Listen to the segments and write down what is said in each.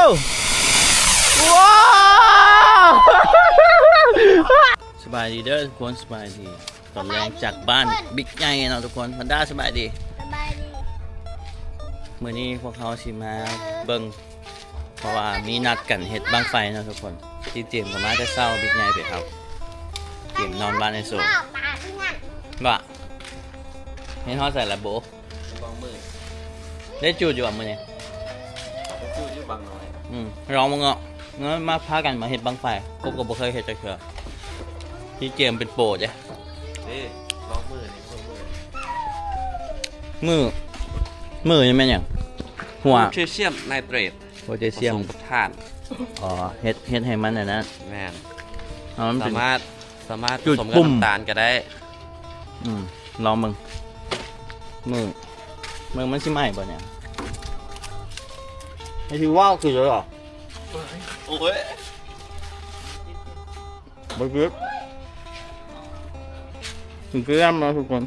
ว้าวสบายดีเด้อทุกคนสบายดีตอนแรงจากบ้านบิ๊กใหญ่เนาะทุกคนพันด้าสบายดีมื้อนี้พวกเขาสิมาเบิ่งเพราะว่ามีนัดกันเฮ็ดบั้งไฟเนาะทุกคนที่เตรียมกันมาแต่เช้าบิ๊กใหญ่ไปครับเตรียมนอนบ้านในโซนบ่เห็นเขาใส่ละโบได้จูดอยู่อ่ะมื้อนี้จูดอยู่บางน้อยร้องมึงอ่ะงั้นมาพากันมาเฮ็ดบั้งไฟกบก็บ่เคยเฮ็ดจักเทื่อที่เจมเป็นโปรจ้ะนี่ร้องมือนี่มือนี่แม่นหยังหัวโพแทสเซียมไนเตรตโพแทสเซียมกับถ่านอ๋อเฮ็ดให้มันน่ะนะแม่นมันสามารถผสมกับน้ำตาลก็ได้ลองมึงมือมันสิไหม้บ่เนี่ยไอ้ที่ว้าวคือเหรอโอ้ยบ่เก็บถึงเกลือมาทุกคน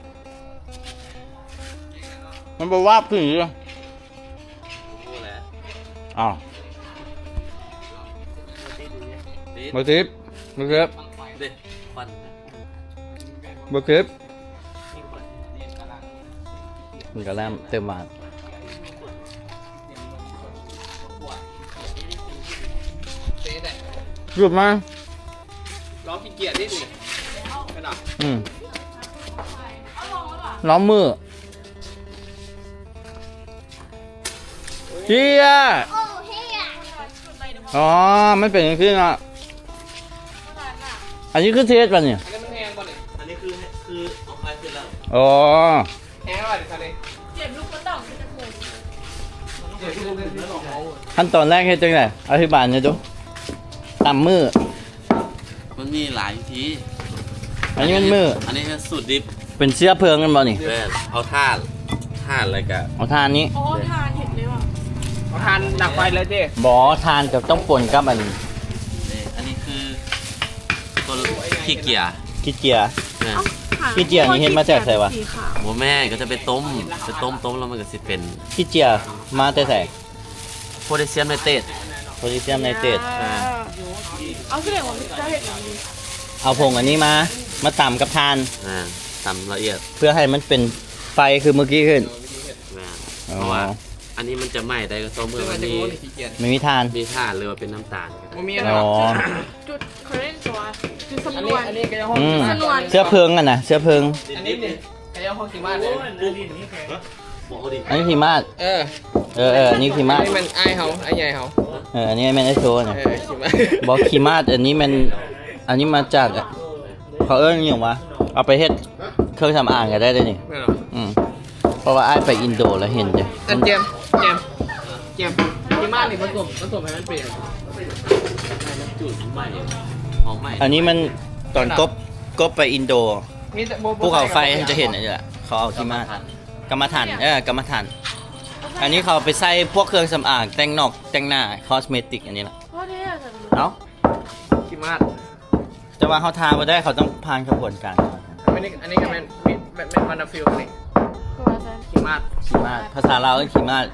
มันบ่วาบขึ้นอยู่อ้าวบ่เก็บบ่เก็บบ่เก็บมันก็เริ่มเติมมาหยุดมาร้องขี้เกียจนิดนึงกระดาษล้อมมือเฮียอ๋อมันเป็นอย่างนี้อ่ะอันนี้คือเทสป่ะเนี่ยอันนี้มันแห้งป่ะเนี่ยอันนี้คือเอาไฟขึ้นแล้วอ๋อแห้งแล้วดิคะเนี่ยเจ็บลูกกระต่องจะปวดขั้นตอนแรกเฮ็ดจังไงอธิบายหน่อยดูตำมือมันมีหลายวิธีอันนี้มันมืออันนี้คือสูตรดิบเป็นเชื้อเพลิงกันบ่นี่เอาถ่านอะไรกันเอาถ่านนี้โอ้ทานเห็นเลยว่ะเอาถ่านดักไฟเลยดิบ่ถ่านกับต้องป่นกับอันนี้คือตัวขี้เกียร์ขี้เกียร์นี่เห็นมาจากไหนวะหมูแม่ก็จะไปต้มแล้วมันก็สิเป็นขี้เกียร์มาแต่ไหนโพแทสเซียมไนเตรตเอาเสียงว่าจะเห็นอย่างนี้เอาผงอันนี้มาตำกับทานตำละเอียดเพื่อให้มันเป็นไฟคือเมื่อกี้ขึ้นเพราะว่าอันนี้มันจะไหม้ได้ก็ต่อเมื่อมันไม่มีทานหรือว่าเป็นน้ำตาลอ๋อจุดเขาเล่นตัวจุดสำนวนเสื้อเพลิงอ่ะนะเสื้อเพลิงอันนี้นี่ใครเอาห้องขีมาดเลยอันนี้ขีมาดอันนี้ขีมาดนี่มันไอเขาไอใหญ่เขาอันนี้มันไอโชว์เนี่ยบอกขีมาดอันนี้มาจากเขาอย่างวะเอาไปเฮ็ดเครื่องสำอางก็ได้เลยนี่เพราะว่าไอไปอินโดแล้วเห็นจ้ะเจมขีมาดนี่ผสมให้มันเปลี่ยนจุดใหม่ของใหม่อันนี้มันตอนกบไปอินโดภูเขาไฟจะเห็นอะไรล่ะเขาเอาขีมาดกรรมฐานอันนี้เขาไปใส่พวกเครื่องสำอางแต่งนอกแต่งหน้าคอสเมติกอันนี้ล่ะเอ้าขีมาดแต่ว่าเขาทามาได้เขาต้องผ่านกระบวนการอันนี้ก็เป็นมันฟิลนี่ขีมาดภาษาลาวเอิ้นขีมาด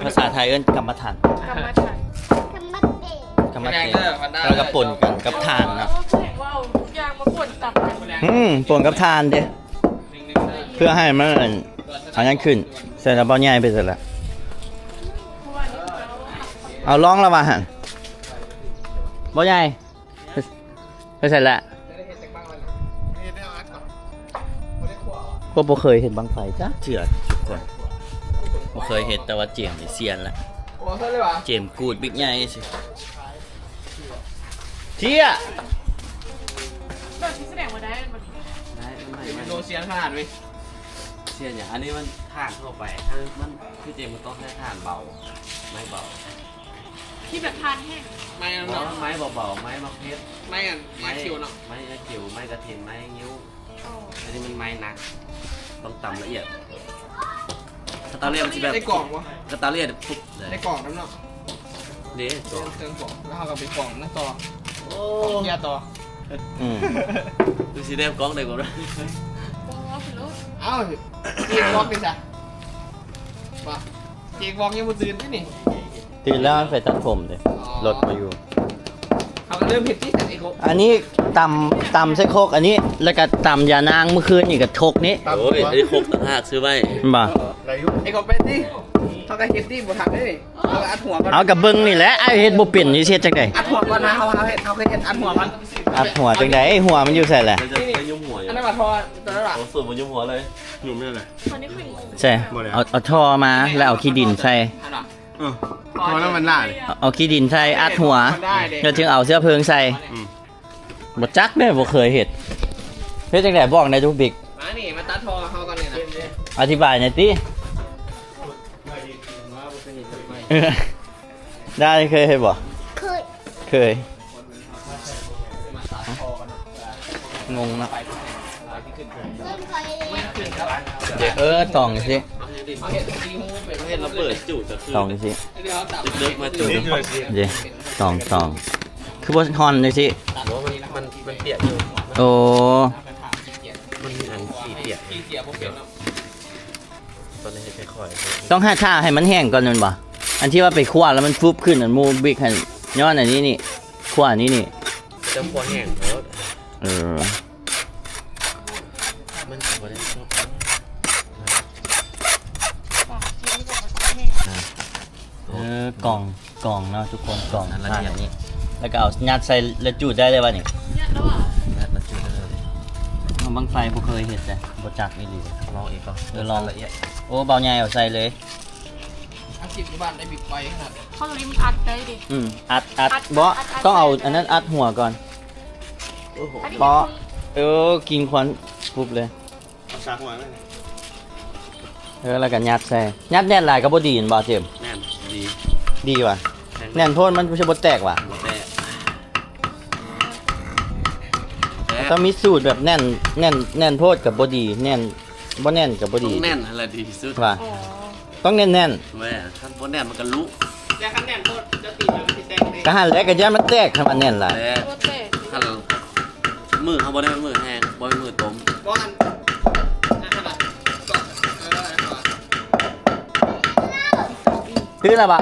ภาษาไทยเอิ้นกรรมฐานแล้วก็ป่นกันกับทานนะว้าวทุกอย่างมาป่นตับป่นกับทานดิเพื่อให้มันเอาอย่างขึ้นเสร็จแล้วบ่ใหญ่ไปเสร็จแล้วเอาลองแล้วมาหั่นบ่ใหญ่ไปเสร็จแล้วบ่เคยเห็นบังไฟจ้ะเชื่อทุกคนบ่เคยเห็นแต่ว่าเจียมนี่เซียนละเจียมกูดบิ๊กใหญ่สิเที่ยแบบที่แสดงว่าได้โลเซียนขนาดวิเซียนอย่างอันนี้มันถ่านทั่วไปมันที่จริงมันต้องใช้ถ่านเบาไม้เบาที่แบบทานแห้งไม้เบาไม้มะเพชรไม้คิวเนาะไม้คิวไม้กระถิ่นไม้งิ้วอันนี้มันไม้หนักต้องตำละเอียดสตาเลียนมันจะแบบได้กล่องวะสตาเลียนปุ๊บได้กล่องน้ำเนาะเดี๋ยวเติมกล่องแล้วเอากับไปกล่องนั่นต่อเกียร์ต่อดูสีแดงกล้องได้ก่อนนะเอ้าเกียร์บล็อกดิจ้ะป่ะเกียร์บล็อกยังไม่ตื่นที่นี่ เ ตื่นแล้วไปตัดผมเลยรถมาอยู่ เขาก็เริ่มเห็ดที่แต่ไอ้โค อันนี้ตำใส่โคกอันนี้แล้วก็ตำยานางเมื่อคืนนี่กับโคกนี้ โอ้ยอันนี้โคกต่างหากซื้อไว้ บ่ ไอ้เขาเป็นที่เขาก็เฮ็ดที่บ่ทักได้นี่เขาก็อัดหัวก่อน เอากับเบิ่งนี่แหละไอ้เฮ็ดบ่เป็นนี่เฮ็ดจังได๋ อัดหัวก่อนนะเขาเฮ็ดอัดหัวมัน อัดหัวจังได๋หัวมันอยู่ใส่แหละ มันจะไปยุ่มหัวอยู่ อันนั้นมาทอตัวนั้นล่ะ โอ้สูตรมันยุ่มหัวเลยยุ่มนี่เลย ตอนนี้คือ ใช่เอาท่อมาแล้วเอาขี้ดินใส่ อันน่ะ พอแล้วมันล่าเลย เอาขี้ดินใส่อัดหัว ได้เด้ แล้วถึงเอาเสื้อเพลิงใส่บ่จักเด้อบ่เคยเฮ็ดเฮ็ดจังได๋บอกในทุกบิ๊ก มานี่มาตัดทอเขาก่อนนี่นะ อธิบายหน่อยติเออได้เคยเฮ็ดบ่เคยงงนะตองสิ เขาเฮ็ดซีฮูเป็น เห็นเราเปิดจุดจะคือ ตองสิ เดี๋ยวตัด เลิกมาจุด เดี๋ยวตองคือบ่ฮอนเลยสิ มันเปียกอยู่ โอ้ มันมีอันสีเปียก ขี้เกียจบ่เป็นเนาะ ตอนนี้ให้ค่อย ต้องให้ท่าให้มันแห้งก่อนนั่นบ่อันที่ว่าไปคั่วแล้วมันฟุบขึ้นอันหมูบิ๊กให้ย้อนอันนี้นี่คั่วอันนี้นี่ ๆจะพอแห้งแล้ว เออ มันพอได้ชอบ กล่องเนาะทุกคนกล่องอันนี้แล้วก็เอายัดใส่แล้วจูดได้เลยว่ะนี่ เนี่ยแล้วอ่ะ งัดมาจุดเลย เอาบังไฟบ่เคยเห็นเลยบ่จักอีหลี ลองอีกก่อน ลองละเอียดโอ้เบาใหญ่เอาใส่เลย อาชีพที่บ้านได้บิ๊กไฟขนาด เขาลิ้มอัดได้ดิ อัดบ่ต้องเอาอันนั้นอัดหัวก่อน โอ้โห อันนี้ บ่กินควันปุ๊บเลย เอาสากหัวไหม แล้วก็ยัดใส่ยัดแน่นหลายก็บ่ดีนบ่เจมส์ แน่นดี ดีว่ะแน่นโทษมันจะบ่แตกว่ะ หัวแต่ ต้องมีสูตรแบบแน่นโทษกับบ่ดีแน่นบ่แน่นกับบ่ ต้อ ดี งแน่นอะไรดีที่สุด ว่ะ อ๋อ ต้องแน่น แม่ถ้าบนแน่นมันก็ลุ แต่คันแน่นโทษจะตีมันติดแดงเลย ก็หันแล้วก็อย่ามันแตกถ้ามันแน่นหลาย แต่ โคตรเตะ ถ้าเรามือเขาบ่ได้เป็นมือแห้งบ่เป็นมือต้ม บ่อันขนาดก็คือละบ่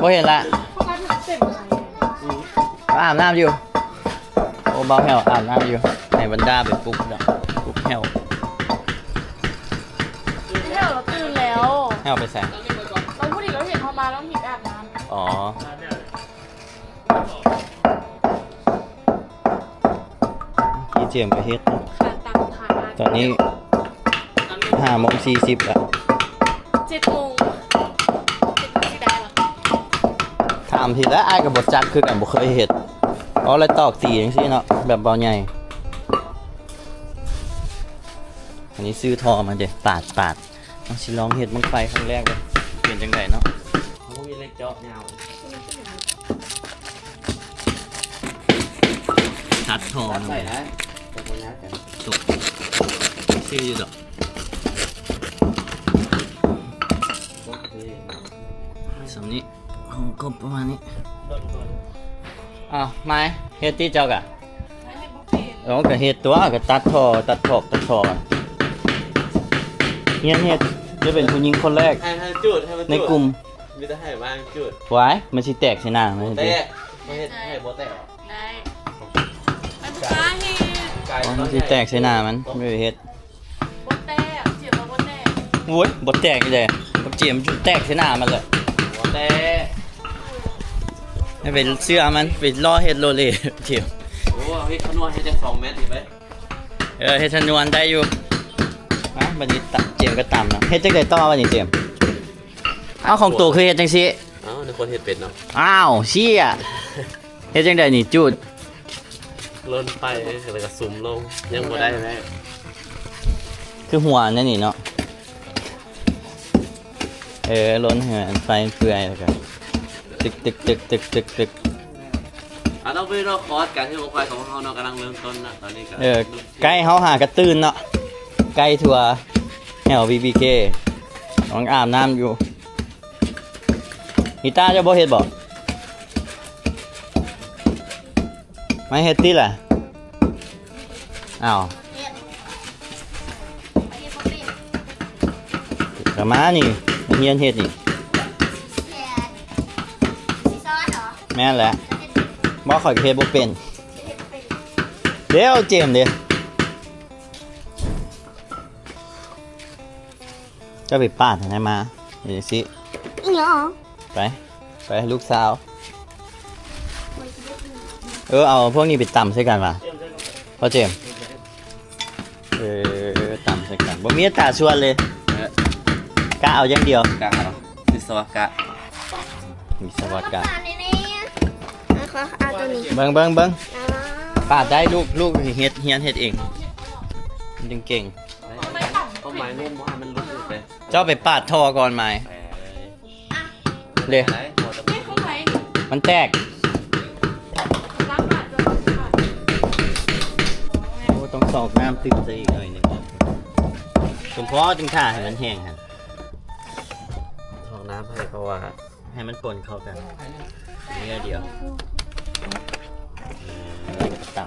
บ่เห็นละ พวกเขาทำเต็มเลย อาบน้ำอยู่โอ้เบาแหวอาบน้ำอยู่ให้บรรดาไปปลุกดอกปลุกแหว ไม่ใช่เราตื่นแล้ว แหวไปใส่ เราพูดอีกเราเห็นเขามาแล้วหิบอาบน้ำ อ๋อพี่เจียมไปเฮ็ด ขาดตังค์ขาดงาน ตอนนี้5:40แล้ว 7 โมงที่ได้หรอ ถามทีแล้วอ้ายกับบทจักคือกันบ่เคยเฮ็ดอ๋อแล้วตอกตีจังซี่เนาะแบบเบาใหญ่อันนี้ซื้อทอมาเด้ปาดต้องสิลองเฮ็ดบังไฟครั้งแรกเลยเป็นจังไดเนาะ เขาก็มีเล็กเจาะยาว ตัดทอ ใส่นะแต่คนยัดกัน ตกซื้ออยู่ดอก สำนี้ของกบประมาณนี้อ้าวไม้เฮ็ดที่เจ้ากะ ไม่ให้บุฟเฟ่ต์ เราก็เฮ็ดตัวก็ตัดทอกันเฮ็ดจะเป็นผู้หญิงคนแรก ให้จุดให้มันจุด ในกลุ่ม มีแต่ให้บ้างจุด ไว้มันสิแตกใส่หน้ามัน แต่ สิ ไม่ให้โบแต่ ได้มันบุฟ้าเห็ด ไก่ มันสิแตกใส่หน้ามันไม่ได้เฮ็ด บดแต่เจียบมาบดแต่ โว้ยบ่แตกเลยบ่เจียมนจุดแตกใส่หน้ามันเลย โบแต่ ให้เป็นเสื้อมันไปล่อเฮ็ดโลเลเจียม โอ้เฮ้ยขนวดให้จะ2 เมตรอีกไหม เฮ็ดชนวนได้อยู่บัดนี้ตัดเจียมก็ตามเนาะเฮ็ดจังได๋ต่อบัดนี้เจียมเอาของตัวคือเฮ็ดจังซี่ เอ้าในคนเห็ดเป็ดเนาะ อ้าวเชี่ยเฮ็ดจังได๋นี่จุด ล้นไปแล้วก็ซุ่มลงยังบ่ได้ไหม คือหัวนั่นนี่เนาะล้นเหือนไฟเปื่อยแล้วก็ตึก ต้องไปรอคอร์สการที่โมควายของเขาเนาะกำลังเริ่มต้นนะตอนนี้ก็ ไก่เฮาหากระตื่นเนาะไก่ทัวแหว BBK น้องอาบน้ำอยู่นิต้าจะบ่เฮ็ดบ่ไม่เฮ็ดติล่ะอ้าวกะมานี่เฮียนเฮ็ดนี่ แม่นแหละบ่ข่อยเฮ็ดบ่เป็นเดี๋ยวเจมส์ดิจะไปปาดให้มาเดี๋ยวสิไปให้ลูกสาวเอาพวกนี้ไปตำใส่กันว่ะพ่อเจมส์ตำใส่กันบ่มีอัตราส่วนเลยกะเอาอย่างเดียว กะเอาวิศวกะ มีสวัสดิ์กะ เอาตัวนี้ เบิ่งปาดได้ลูกเฮ็ดเฮียนเฮ็ดเองมันจึงเก่ง ต้นไม้นุ่มเพราะให้มันลุกไป เจ้าไปปาดท่อก่อนไหมเลย ไหนหัวตะ ไม่เข้าไป มันแตก ล้างบาดด้วยบาด โอ้ต้องสอกน้ำตึกซะอีกหน่อยหนึงสมพอจึงท่าให้มันแห้งฮะ ห้องน้ำให้เพราะว่า ให้มันปนเข้ากันนี่เดียวแล้วก็ต่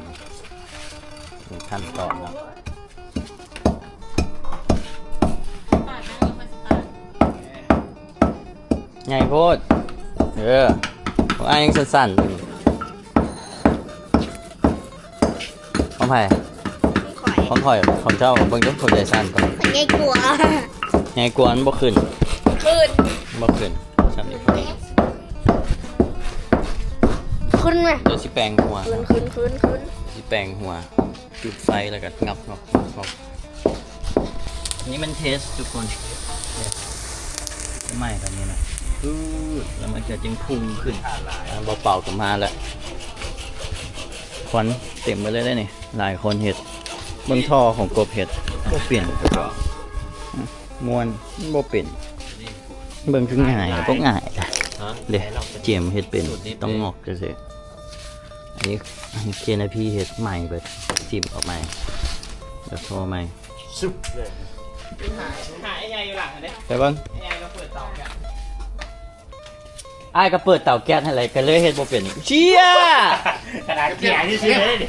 ำเป็นขั้นตอนเนาะ บาดนั่งลงมาสิบาด ใหญ่โพดของอ้ายยังสั้นๆอยู่ของไผ่ ข่อย ของข่อยของเจ้าเบิ่งจนคนใจสั้นก่อน มันใหญ่กลัว ใหญ่กว่ามันบ่ขึ้น ขึ้น บ่ขึ้นซ้ำนี่ ขึ้นไหม เดี๋ยวสิแปลงหัว ขึ้น สิแปลงหัวจุดไฟแล้วก็งับนี่มันเทสทุกคนเนี่ยใหม่แบบนี้นะปื๊ดแล้วมันจะจึงพุ่งขึ้นเบาๆกับมาแล้วควันเต็มไปเลยได้นี่หลายคนเห็ดเบื้องท่อของกบเห็ดก็เปลี่ยนมวนบ่เป็นเบื้องคือง่ายบ่ง่ายเดี๋ยวเจียมเห็ดเป็นต้องงอกจะเสียอันนี้เคนพี่เห็ดใหม่ไปจิ้มออกมาแล้วโทรใหม่ หาไอ้ใหญ่อยู่หลังอันนี้ ไปเบ้าง ไอ้ใหญ่ก็เปิดเตาแก๊ส อ้ายก็เปิดเตาแก๊สอะไรกันเลยเฮ็ดบ่เป็นเชี่ย ขนาดเกี่ยที่ซื้อเลยดิ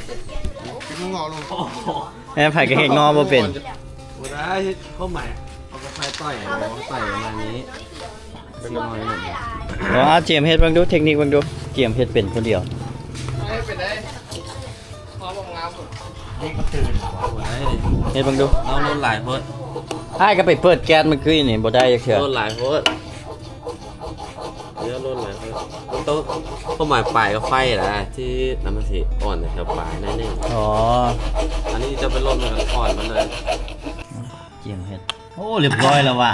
กินมึงงอลง แม่ไผก็เฮ็ดงอบ่เป็น โอ้ได้เข้าใหม่เอากระไฟต่อยประมาณนี้เป็นน้อยหนึ่ง เอาเจียมเฮ็ดเบิ่งดูเทคนิคเบิ่งดูเจียมเฮ็ดเป็นคนเดียว ไม่เป็นไรพอบอกงาม โอ้ได้ เฮ็ดเบิ่งดู เราลดหลายโพด อ้ายก็ไปเปิดแก๊สเมื่อกี้นี่บ่ได้จักเทื่อ ลดหลายโพดเยอะลดหลายโพดต้องเข้าใหม่ปลายกับไฟนะที่น้ำมันสีอ่อนแถวปลายนั่นเอง อ๋อ อันนี้จะเป็นลมมันอ่อนมันเลย เจียมเฮ็ดโอ้เรียบร้อยแล้วว่ะ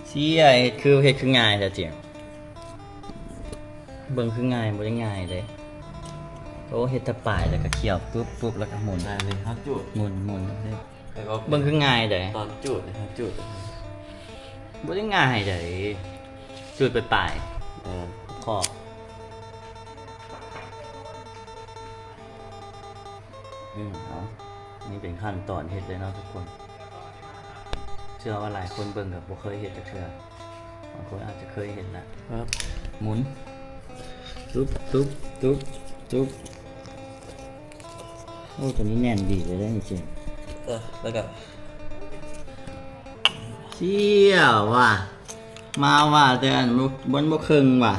เชี่ยเฮ็ดคือง่ายแต่เจียมเบิ่งคือง่ายบ่ได้ง่ายเด้โอ้เฮ็ดแตะปลายแล้วก็เคี่ยวปุ๊บแล้วก็หมุน อันนี้ครับจุด หมุนเด้ แล้วก็ เบิ่งคือง่ายเด้ ตอนจุดนะครับจุด บ่ได้ง่ายเด้จุดไปปลาย ขอบเอานี่เป็นขั้นตอนเฮ็ดเลยเนาะทุกคน เชื่อว่าหลายคนเบิ่งกับบ่เคยเฮ็ดจักเทื่อบางคนอาจจะเคยเห็นนะครับ หมุนตุ๊บโอ้ตัวนี้แน่นดีเลยได้จริง แล้วก็ เชี่ยว่ะมาว่ะแต่อันบนบ่ครึ่งว่ะ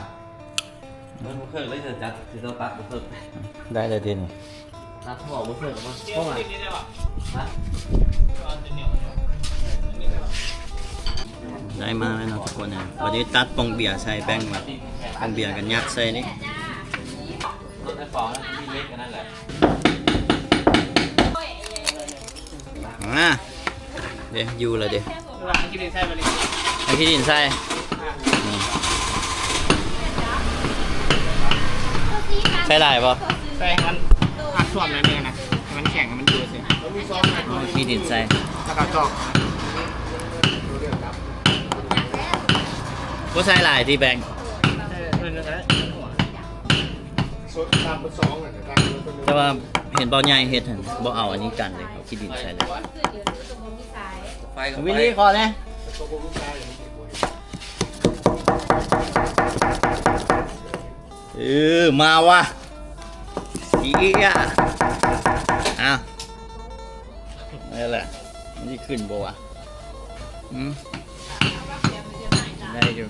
มันบุกเคิร์กเลยเถอะจัดที่เราตัดบุกเคิร์ก ได้เลยทีนี้ ตัดหัวบุกเคิร์กมาเข้ามาฮะ ได้มาแล้วเนาะทุกคนนะวันนี้ตัดปองเบียร์ใส่แป้งมาปองเบียร์กันยัดใส่นี่ รถไอ้ฟองที่เล็กกันนั่นแหละ เดี๋ยวอยู่เลยเดี๋ยว หลังกินใส่ไปเลย ไอ้ที่ดินใส่นี่ใส่ได้ปะ ใส่มันอัดส่วนอะไรเนี่ยนะมันแข็งมันอยู่สิ เอาที่ดินใส่ แล้วก็จอก ก็ใส่หลายที่แบงค์ แต่ว่าเห็นเบาใหญ่เห็ดเห็นบ่เอาอันนี้กันเลยเอาขี้ดินใส่เลย ไฟกับ วิล ไฟ ลี่ขอเลยมาว่ะเสียอ้าวนี่แหละมันจะขึ้นบ่วะได้อยู่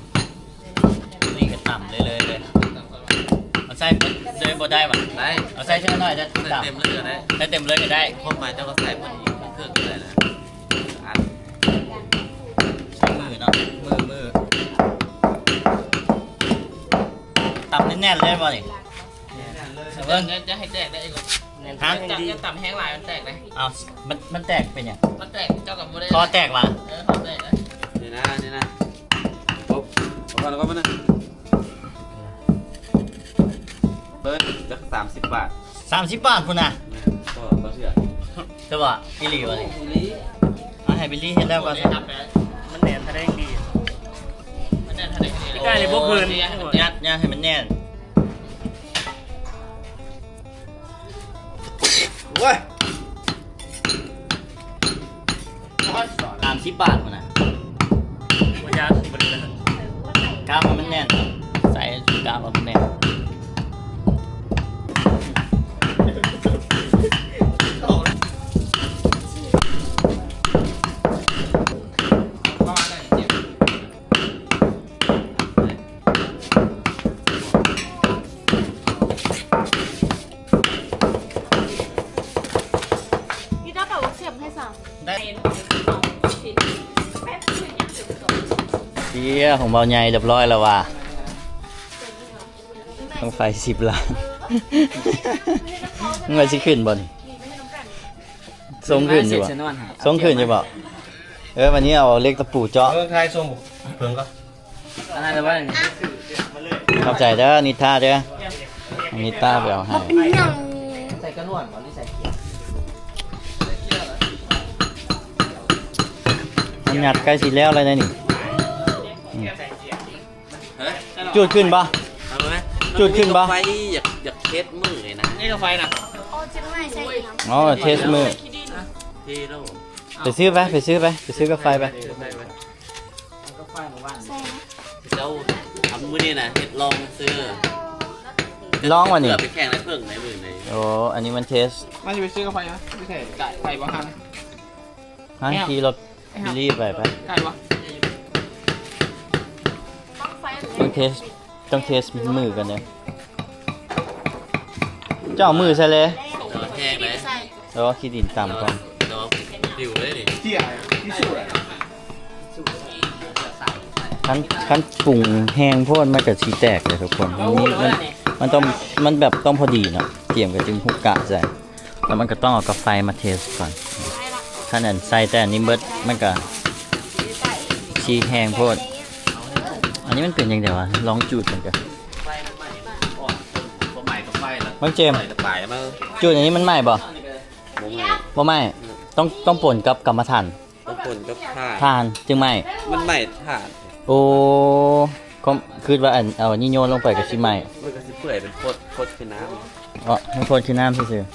นี่ก็ต่ำเลยเอาใส่ ส่เลยบ่ได้ป่ะ ได้ เอาใส่เท่าน้อยจะ ใส่ ต่ำ เต็มเลยก็ได้ ใส่เต็มเลยก็ได้ พวกมาเจ้าก็ใส่พอดีเครื่องก็ได้นะอัด ใช้มือเนาะมือต่ำแน่นๆเลยป่ะนี่เบิ้ง จะให้แตกได้อีก ฮะ จะต่ำแห้งหลายมันแตกเลย เอามันแตกเป็นยัง มันแตกเจ้ากับโมได้ คอแตกว่ะ คอแตกเลย นี่นะปุ๊บเอาก่อนแล้วก็มานะเบิ้ลจะ30 บาท 30 บาทคุณน่ะ ก็เชื่อ จะบ่บิลลี่ป่ะนี่เอาให้บิลลี่เห็นแล้วก่อน มันแหนมทะเลดี มันแน่นทะเล ใกล้เลยพวกคืน ยัดให้มันแน่น โว้ย 30 บาทคุณน่ะ หัวยาบริเวณ กล้ามมันแน่นใส่กล้ามมันแน่น ประมาณนั้นเจ็บ พี่ได้แบบว่าเสียบให้สั่ง ได้เสียของเบาใหญ่เรียบร้อยแล้วว่ะต้องไฟ10 ล้านมึงว่าสิขึ้นบ่นี่ส่งขึ้นอยู่บ่ส่งขึ้นอยู่บ่วันนี้เอาเล็กตะปูเจาะ เพิ่งไทยส่งเพิ่งก็ อะไรแต่ว่า เข้าใจเด้อนิท่าเด้อนิท่าไปเอาให้ เป็นยัง ใส่กระนวดก่อนหรือใส่เกียร์ มันหยัดใกล้สิแล้วเลยนะนี่ เฮ้ย จุดขึ้นปะ เอาไหม จุดขึ้นปะ ไฟอยากเทสมือไงนะ นี่ก็ไฟนะ โอ้จะไม่ใช่น้ำ อ๋อเทสมือ ที่แล้ว ไปซื้อกาแฟไป ใช่นะ เจ้าทำมือนี่นะเฮ็ดลองซื้อ ลองวันนี้ เพื่อไปแข่งในเพิ่งในมือใน โอ้อันนี้มันเทส มันจะไปซื้อกาแฟนะไม่ใช่ไก่ไก่บ้างฮะ ฮะขี่รถบิลลี่ไป ไก่วะ ต้องเทสมือกันเนี่ยเจ้ามือใช่เลย เจอแห้งเลย แล้วก็ขี้ดินต่ำก่อน เนาะดิวเลยนี่ เจี๊ยที่สุด ขั้นปรุงแห้งโพดมันกับชีแตกเลยทุกคนมันแบบต้องพอดีเนาะเตรียมกับจึงหุกกะใส่แล้วมันก็ต้องเอากาแฟมาเทสก่อนขั้นนั้นใส่แต่อันนี้เบิดมันก็ชีแห้งโพดอันนี้มันเป็นยังไงวะลองจูดกันกัน ไฟมันไหม้อ่อนพอไหม้ก็ไฟแล้ว บางเจมส์ ใส่ตะไบมา จูดอันนี้มันไหม้บ่ บ่ไหม้ บ่ไหม้ต้องป่นกับกรรมฐาน ต้องคนก็ผ่า ทานจึงไหม้ มันไหม้ถ่าน โอ้ก็คือว่าเอาอันนี้โยนลงไปกับชิไหม้ มันก็สิเปื่อยเป็นโคตรคือน้ำ อ๋อให้คนคือน้ำซื่อๆ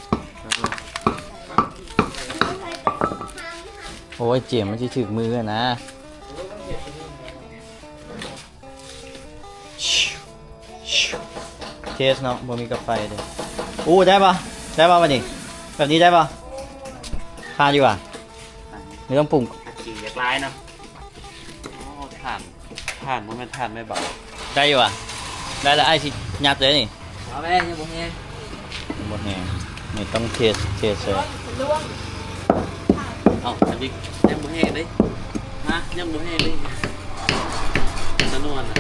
โอ้ยเจมส์มันจะถึกมืออะนะเทสเนาะบ่มีกาแฟเลยอู้ได้ปะวันนี้แบบนี้ได้ปะทานอยู่อ่ะไม่ต้องปรุง ขี่อยากลายเนาะถ่านมันเป็นถ่านไม่เบา ได้อยู่อ่ะได้แล้วไอ้สิยัดเลยนี่ เอาไปยังบ่แห้ง หมดแหงนี่ต้องเทสเลย เอ้าอันนี้ยังบ่แห้งเลยฮะยังบ่แห้งเลยสนวนอ่ะ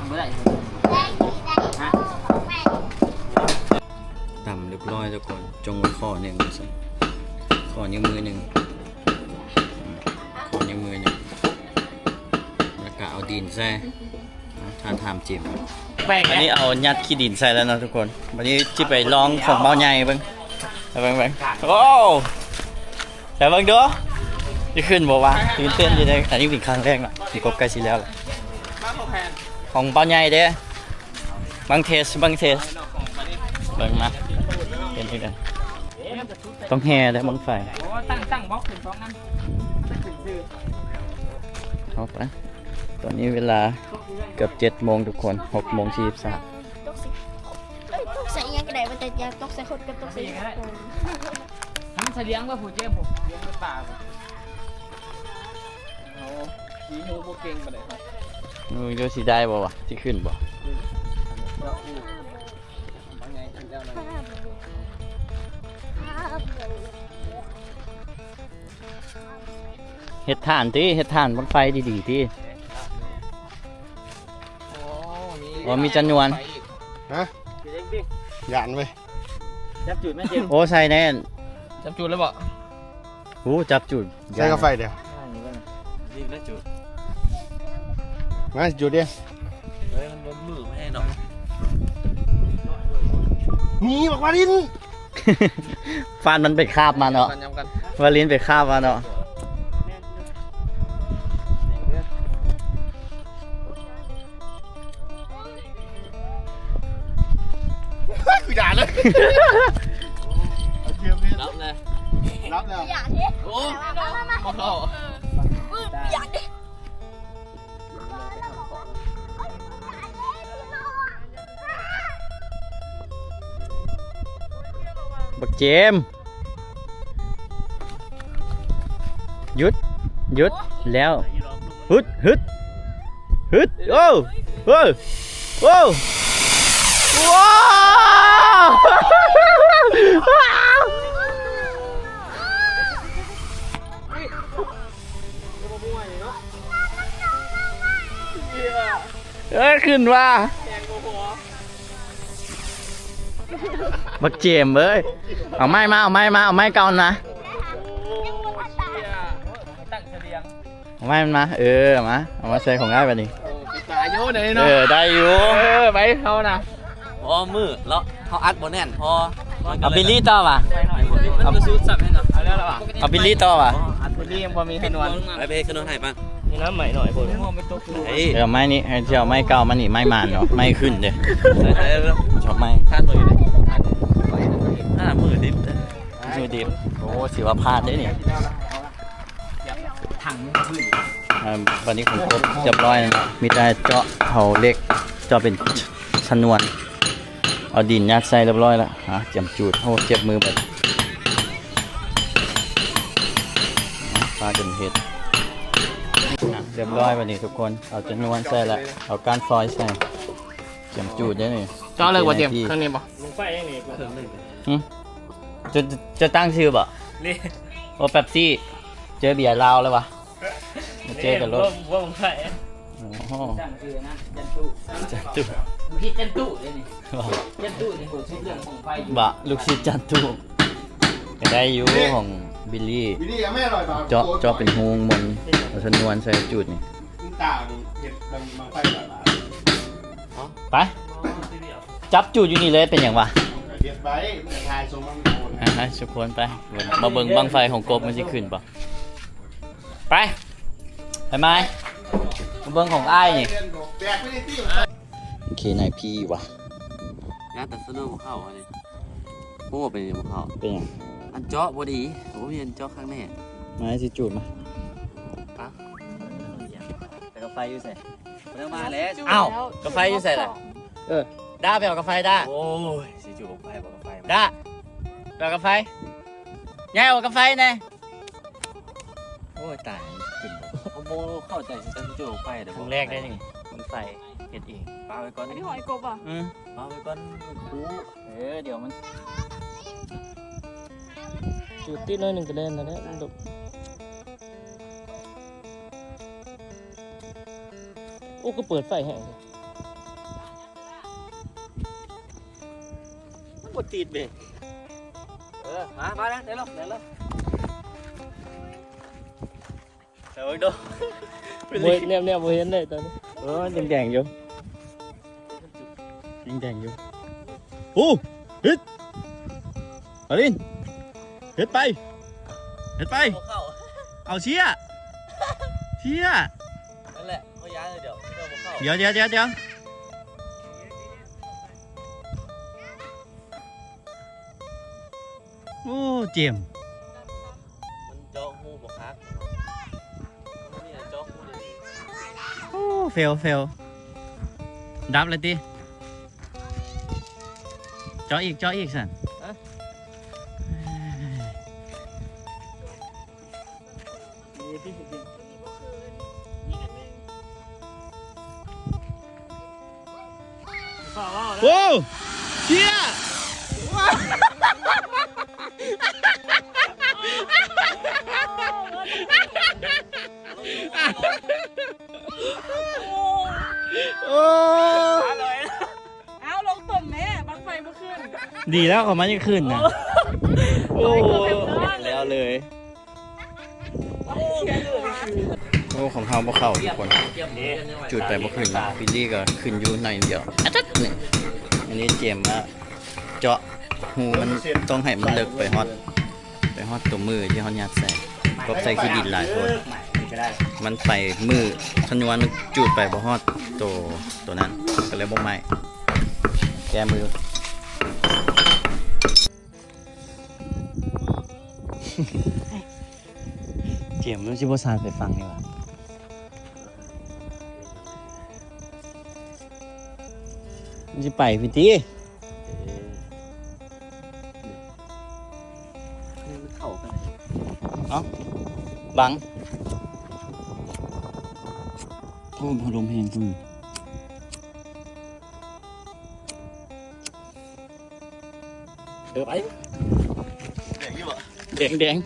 เมื่อไหร่ ต่ำเรียบร้อยทุกคนจงไว้ข้อหนึ่งสิข้อนิ้วมือหนึ่งข้อนิ้วมือหนึ่งแล้วก็เอาดินใส่ทานทามจิ้ม แป้ง อันนี้เอายัดขี้ดินใส่แล้วนะทุกคนวันนี้ที่ไปลองของเบาใหญ่เบิ่งเอาเบิ่งโอ้แต่เบิ่งดูจะขึ้นบอกว่าตื่นเต้นอยู่เลยอันนี้เป็นครั้งแรกนะที่กบใกล้สิแล้วล่ะ บ้าของแพน ของเบาใหญ่เด้บางเทสเบิ่งมาเป็นที่ไหนต้องแห่ได้บังไฟ โอ้ตั้งบล็อกถึง2นั้นถึงซื้อ เอาไปตอนนี้เวลาเกือบ7 โมงทุกคน6 โมง 43 ตกใส่ตกใส่ยังกระไดมันแต่ยาตกใส่คนกับตกใส่คน ทั้งเสลียงว่าผู้เจ้ผมเลี้ยงในป่าผมเอาขี้มูโบเก่งมาเลยครับ มึงดูสิได้บ่วะที่ขึ้นบ่ เฮ็ดถ่านติเฮ็ดถ่านบนไฟดีๆติอ๋อมีจันนวน ฮะหยานไป จับจุดแม่เจม โอ้ใส่แน่น จับจูดแล้วบ่ โอ้จับจุด ใส่กาแฟเดียว รีบแล้วจุด มาจุดเดียว เฮ้ยมันมือไม่ให้หน่อย มีบอกมาดิน ฟันมันไปคาบมาเนาะ กันยำกัน วาลินไปคาบมาเนาะ กูด่าเลยเทียมเลย รับเลย รับแล้ว อย่าดิ โอ้ มาเข้า อย่าดิ บักเจมส์หยุดหยุดแล้วฮึดฮึดฮึดโอ้โอ้โอ้ว้าวขึ้นว่าบักเจมส์เอ้ยเอาไม้มาเอาไม้มาเอาไม้เก่านะ ตั้งเสลียง เอาไม้มันมาเอามาใส่ของง่ายไปนี่ ปิดตาโยนเลยเนาะ ได้อยู่ ไปเขานะ พอมือแล้วเขาอัดบนแน่นพอ เอาบิลลี่ต่อป่ะ เอาไปซื้อสับให้หน่อย เอาแล้วล่ะ เอาบิลลี่ต่อป่ะ อัดนี่ยังพอมีขนวน ไปขนมให้ป่ะ นี่น้ำใหม่หน่อยผม เฮ้ย เดี๋ยวไม้นี้ให้เที่ยวไม้เก่ามันนี่ไม้มานเนาะไม้ขึ้นเด้ชอบไม้ ท่านหน่อยเลยมือดิบ ดูดิโอ้สิว่าพลาดได้เนี่ย ถังพื้น วันนี้ผมครบเรียบร้อยแล้วนะมีแต่เจาะเขาเล็กเจาะเป็นชนวน เอาดินยัดใส่เรียบร้อยแล้วเจียมจูดโอ้เจ็บมือไปปลาจนเห็ดเรียบร้อยวันนี้ทุกคนเอาจำนวนใส่ละเอาก้านฟอยล์ใส่เจียมจูดได้นี่ เจ้าเลยว่าเตรียมข้างนี้บ่ ลงไฟยังนี่กู จะตั้งชื่อบ่ นี่ โอ้เป๊ปซี่เจอเบียร์ลาวแล้ววะมาเจอกับรถ ว่าลงไฟ โอ้โห จันคือนะจันตุ จันตุ พี่จันตุเลยนี่จันตุนี่ผมชื่อเรื่องของไฟอยู่ บะลูกศิษย์จันตุก็ได้อยู่ของบิลลี่ วิธียังไม่อร่อยป่ะ เจาะเป็นหูมนเอาชนวนใส่จุดนี่ ตานี่เห็ดบางไฟแบบนั้น ไปจับจุดอยู่นี่เลยเป็นอย่างวะ เห็ดไว้มันทายทรงมันโดน ให้ทุกคนไปมาเบิ่งบังไฟของกบมันสิขึ้นปะไปไหมมาเบิ่งของอ้ายนี่ แบกไม่ได้ที่ โอเคนายพี่วะ งานแต่สนุกเข้าอันนี้โอ้เป็นยังเข้า เป็นอย่าง อันเจาะบอดีผมเห็นเจาะข้างแน่ มาให้สิจุดมา แต่กาแฟอยู่ใส่เริ่มมาแล้ว อ้าวกาแฟอยู่ใส่ละด้าไปเอากาแฟด้า โอ้ยสิจูกาแฟบอกกาแฟ ด้าไปเอากาแฟยายเอากาแฟแน่โอ้ยตายขึ้นบ่ ผมโมเข้าใจจะจูกาแฟเดี๋ยว ครั้งแรกได้นี่มันไฟเห็ดเอง ปาไปก่อน อันนี้หอยกบอ่ะ ปาไปก่อนคู เดี๋ยวมัน จุดที่น้อยหนึ่งก็เล่นนะเนี่ยโอ้ก็เปิดไฟแห้งเลย ปวดตีดเบร มาแล้วเดี๋ยวเดี๋ยว เดี๋ยวดู เนี่ยโมเห็นเลยตอนนี้ แดงอยู่แดงอยู่โอ้ฮิตอลินฮิตไปเอาเชี่ย นั่นแหละเขาย้ายเลยเดี๋ยวเข้า เดี๋ยวโอ้เจม มันเจาะหูบอกฮักนี่เจาะหูเลย โอ้เฟลดับเลยติเจาะอีกสัน โว้วเชี่ยโอ้ เอาลงตุ่มแม่บังไฟเมื่อคืน ดีแล้วเขามันยังขึ้นนะโอ้แล้วเลยโอ้ของเขาบ่เข้าทุกคนจุดไปบ่ขึ้นฟิลลี่ก็ขึ้นอยู่หน่อยเดียวอันนี้เจมส์ว่าเจาะหูมันต้องให้มันเลิกไปฮอตตัวมือที่เขายัดใส่ก็ใส่ขี้ดินหลายคนมันไปมือชนวนมันจุดไปบ่ฮอตตัวนั้นก็เลยบ่ไหม้แก้มือ เจียมรู้ชิบซานไปฟังดีกว่ามันจะไปพี่ตีเอ้าบังโอ้พอลมเพลงขึ้นไปแดง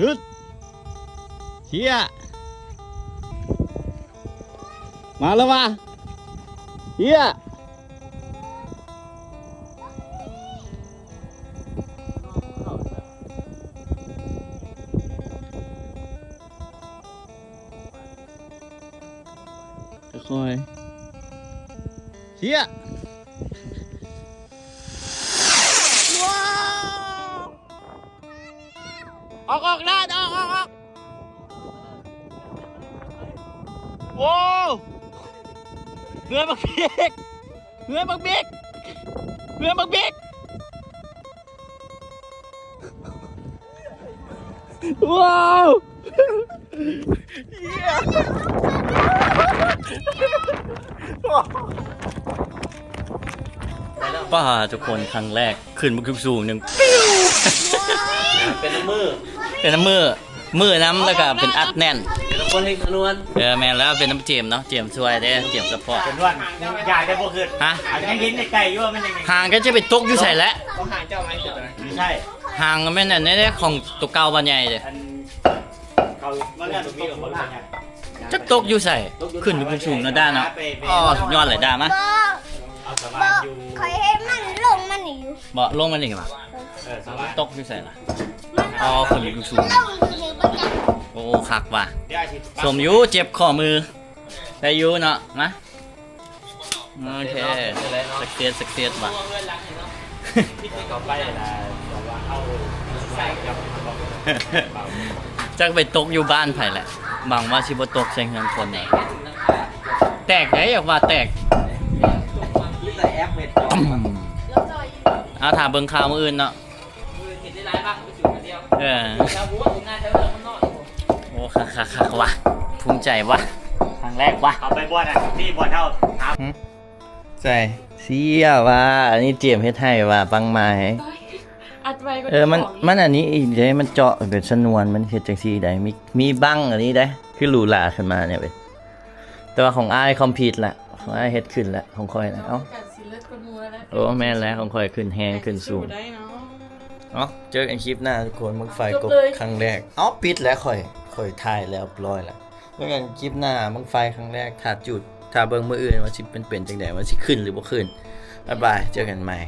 ฮึดเชี่ยมาแล้วว่ะเชี่ยค่อยเชี่ยออกด้านออกโอ้เรือบักบิ๊กว้าวป้าทุกคนครั้งแรกขึ้นมาสูงหนึ่งเป็นน้ำมือ มือน้ำแล้วก็เป็นอัดแน่น เป็นน้ำคนให้นวล แม่แล้วเป็นน้ำเจมเนาะเจมช่วยได้เจมสปอร์ต เป็นวันอยากได้บ่ขึ้น ฮะ ยังกินไก่อยู่ว่ามันยังไง ห่างก็จะไปตกอยู่ใส่แล้ว เขาหางเจ้าไหมจุดอะไร ไม่ใช่ ห่างก็แม่นอันนี้ของตัวเก่าบรรยายเลย อันเขามันน่าจะมีกับคนละอย่าง จะตกอยู่ใส่ขึ้นอยู่สูงๆนะด้านเนาะอ๋อสุดยอดเลยด้ามะ เอาสบายอยู่ คอยให้มันลงมันอยู่ บ่ลงมันอีกป่ะ สบาย ตกอยู่ใส่ละอ๋อขึ้นอยู่สูง ต้องถือประจ โอ้คักว่ะ เดี๋ยวอาทิตย์ สมอยูเจ็บข้อมือได้อยูเนาะนะโอเคสักเสียดว่ะ ต่อไปนะว่าเอาใส่กับ จักไปตกอยู่บ้านไผ่แหละบางว่าชิบตกใส่เงินคนเนี่ยแตกได้อยากว่าแตกตุ้มเอาถามเบิ่งข่าวมื้ออื่นเนาะเออโอ้คักว่ะภูมิใจว่ะครั้งแรกว่ะ เอาไปบวชอ่ะนี่บวชเท่าถาม ใช่เสียว่ะอันนี้เจียมเฮ็ดให้ว่ะปังไม้ อัดไว้ก็ มันอันนี้อีกเลยมันเจาะเป็นชนวนมันเฮ็ดจังซี่ได้มีบังอันนี้ได้คือหรูหราขึ้นมาเนี่ยเว้ยแต่ว่าของอ้ายคอมพิวต์ละของอ้ายเฮ็ดขึ้นละของค่อยนะเอ้า กัดสีเลือดกระมูแล้วนะ โอ้แม่นแล้วของค่อยขึ้นแฮงขึ้นสูง ได้เนาะ เอ้าเจอกันคลิปหน้าทุกคนบังไฟกบครั้งแรกเอ้าปิดแล้วค่อยถ่ายแล้วเรียบร้อยแล้วเจอกันคลิปหน้าบังไฟครั้งแรกถ้าจุดถ้าเบิ่งมื้ออื่นว่าสิเป็นจังได๋ว่าสิขึ้นหรือบ่ขึ้นบ๊ายบายเจอกันใหม่